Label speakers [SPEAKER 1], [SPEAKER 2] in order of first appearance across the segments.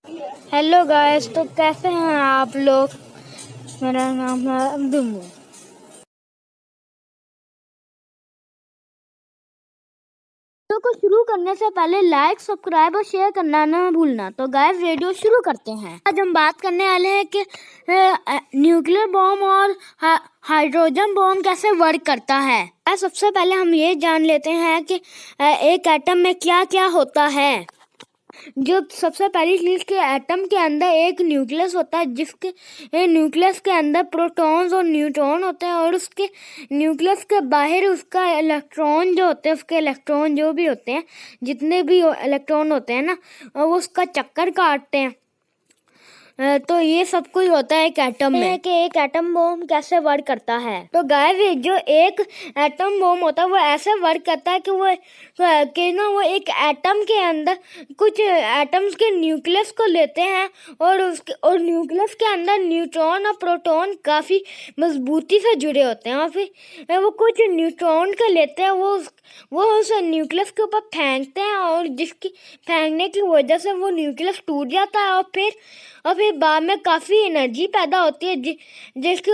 [SPEAKER 1] Hello guys, तो कैसे हैं आप लोग। मेरा नाम है अब्दुल। वीडियो को शुरू करने से पहले लाइक, सब्सक्राइब और शेयर करना ना भूलना। तो गाइस वीडियो शुरू करते हैं। आज हम बात करने वाले हैं कि न्यूक्लियर बॉम्ब और हाइड्रोजन बॉम्ब कैसे वर्क करता है। सबसे पहले हम ये जान लेते हैं कि एक एटम में क्या क्या होता है। जो सबसे पहली चीज के एटम के अंदर एक न्यूक्लियस होता है, जिसके न्यूक्लियस के अंदर प्रोटॉन्स और न्यूट्रॉन होते हैं, और उसके न्यूक्लियस के बाहर उसका इलेक्ट्रॉन जो होते हैं, उसके इलेक्ट्रॉन जो भी होते हैं, जितने भी इलेक्ट्रॉन होते हैं ना, वो उसका चक्कर काटते हैं। तो ये सब कुछ होता है एक एटम में। कि एक एटम बॉम्ब कैसे वर्क करता है। तो गाइस, जो एक एटम बॉम्ब होता है वो ऐसे वर्क करता है कि वो एक एटम के अंदर कुछ एटम्स के न्यूक्लियस को लेते हैं, और न्यूक्लियस के अंदर न्यूट्रॉन और प्रोटॉन काफी मजबूती से जुड़े होते हैं, और फिर वो कुछ न्यूट्रॉन को लेते हैं, वो उस न्यूक्लियस के ऊपर फेंकते हैं, और जिसकी फेंकने की वजह से वो न्यूक्लियस टूट जाता है, और फिर बाद में काफ़ी एनर्जी पैदा होती है, जिसकी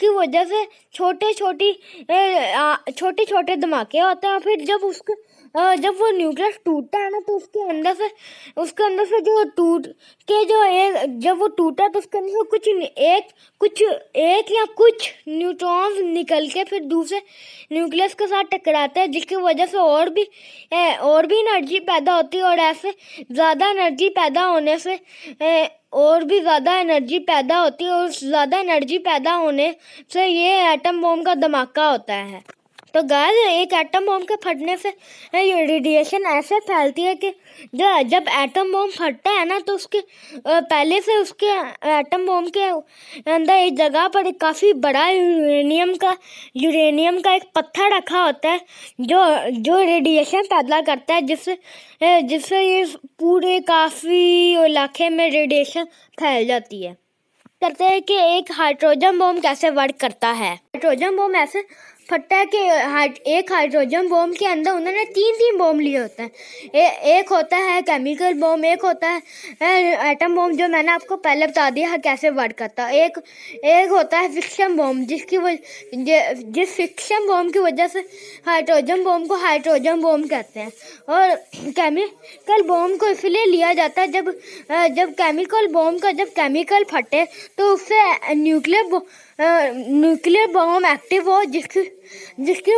[SPEAKER 1] वजह से छोटे छोटे धमाके होते हैं। और फिर जब वो न्यूक्लियस टूटता है ना, तो उसके अंदर से जो टूट के जो एक जब वो टूटा, तो उसके अंदर से एक या कुछ न्यूट्रॉन्स निकल के फिर दूसरे न्यूक्लियस के साथ टकराते हैं, जिसकी वजह से और भी एनर्जी पैदा होती है, और ऐसे ज़्यादा एनर्जी पैदा होने से और भी ज़्यादा एनर्जी पैदा होती है, और ज़्यादा एनर्जी पैदा होने से ये एटम बॉम्ब का धमाका होता है। तो गाइस, एक एटम बॉम्ब के फटने से ये रेडिएशन ऐसे फैलती है कि जब एटम बॉम्ब फटता है ना, तो उसके पहले से उसके एटम बॉम्ब के अंदर एक जगह पर काफ़ी बड़ा यूरेनियम का एक पत्थर रखा होता है, जो रेडिएशन पैदा करता है, जिससे ये पूरे काफ़ी इलाके में रेडिएशन फैल जाती है। करते हैं कि एक हाइड्रोजन बॉम्ब कैसे वर्क करता है। हाइड्रोजन बॉम्ब ऐसे फटता है कि एक हाइड्रोजन बॉम्ब के अंदर उन्होंने तीन बॉम्ब लिए होते हैं। एक होता है केमिकल बॉम्ब, एक होता है एटम बॉम्ब, जो मैंने आपको पहले बता दिया है कैसे वर्क करता है। एक होता है फिक्शन बॉम्ब, जिस फिक्शन बॉम्ब की वजह से हाइड्रोजन बॉम्ब को हाइड्रोजन बॉम्ब कहते हैं। और केमिकल बॉम्ब को इसलिए लिया जाता है जब केमिकल बॉम्ब का जब केमिकल फटे, तो उससे न्यूक्लियर बॉम्ब एक्टिव हो, जिसकी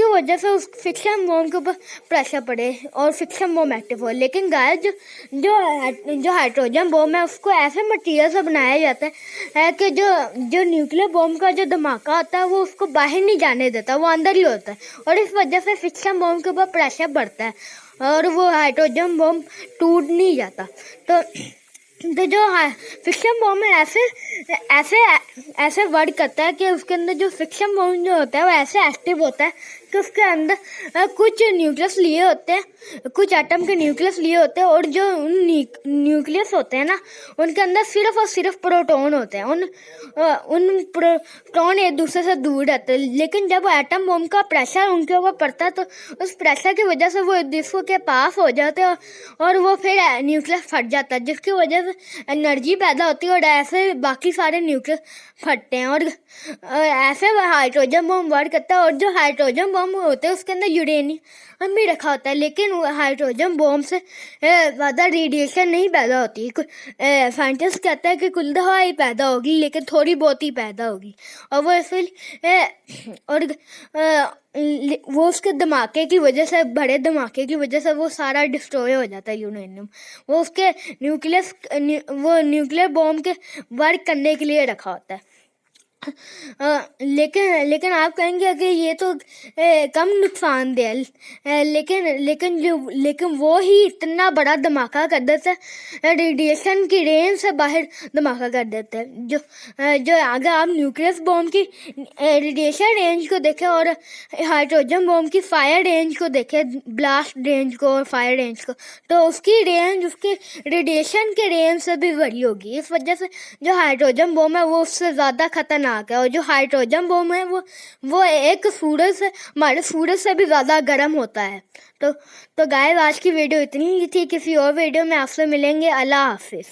[SPEAKER 1] वजह से उस फिक्शन बॉम्ब के ऊपर प्रेशर पड़े और फिक्शन बॉम्ब एक्टिव हो। लेकिन गाइस, जो हाइड्रोजन बॉम्ब है, उसको ऐसे मटेरियल से बनाया जाता है कि जो न्यूक्लियर बॉम्ब का जो धमाका होता है, वो उसको बाहर नहीं जाने देता, वो अंदर ही होता है, और इस वजह से फिक्शन बॉम्ब के ऊपर प्रेशर बढ़ता है, और वो हाइड्रोजन बॉम्ब टूट नहीं जाता। तो जो फिक्शन बॉम्ब में ऐसे वर्क करता है कि उसके अंदर जो फिक्शन बॉम्ब जो होता है वो ऐसे एक्टिव होता है कि उसके अंदर कुछ न्यूक्लियस लिए होते हैं, कुछ एटम के न्यूक्लियस लिए होते हैं, और जो उन न्यूक्लियस होते हैं ना, उनके अंदर सिर्फ और सिर्फ प्रोटॉन होते हैं। उन प्रोटॉन एक दूसरे से दूर रहते हैं, लेकिन जब एटम बॉम्ब का प्रेशर उनके ऊपर पड़ता है, तो उस प्रेशर की वजह से वो एक दूसरे के पास हो जाते हैं, और वो फिर न्यूक्लियस फट जाता है, जिसकी वजह से एनर्जी पैदा होती है, और ऐसे बाकी सारे न्यूक्लियस फटते हैं, और ऐसे हाइड्रोजन बॉम्ब वर्क करता है। और जो हाइड्रोजन बॉम्ब होते हैं, उसके अंदर यूरेनियम भी रखा होता है, लेकिन हाइड्रोजन बॉम्ब से ज़्यादा रेडिएशन नहीं पैदा होती। साइंटिस्ट कहते हैं कि कुल दवा ही पैदा होगी, लेकिन थोड़ी बहुत ही पैदा होगी, और वो वो उसके धमाके की वजह से, बड़े धमाके की वजह से वो सारा डिस्ट्रॉय हो जाता है यूरेनियम। वो उसके न्यूक्लियर बॉम्ब के वर्क करने के लिए रखा होता है। लेकिन आप कहेंगे कि ये तो कम नुकसानदेह है, लेकिन वो ही इतना बड़ा धमाका कर देता है, रेडिएशन की रेंज से बाहर धमाका कर देते हैं। जो अगर आप न्यूक्लियस बॉम्ब की रेडिएशन रेंज को देखें और हाइड्रोजन बॉम्ब की फायर रेंज को देखें, ब्लास्ट रेंज को और फायर रेंज को, तो उसकी रेंज उसके रेडिएशन के रेंज से भी बड़ी होगी। इस वजह से जो हाइड्रोजन बॉम्ब है वो उससे ज़्यादा खतरनाक खतरनाक है। और जो हाइड्रोजन बम है वो एक सूरज से, हमारे सूरज से भी ज़्यादा गर्म होता है। तो गाइस आज की वीडियो इतनी ही थी। किसी और वीडियो में आपसे मिलेंगे। अल्लाह हाफिज़।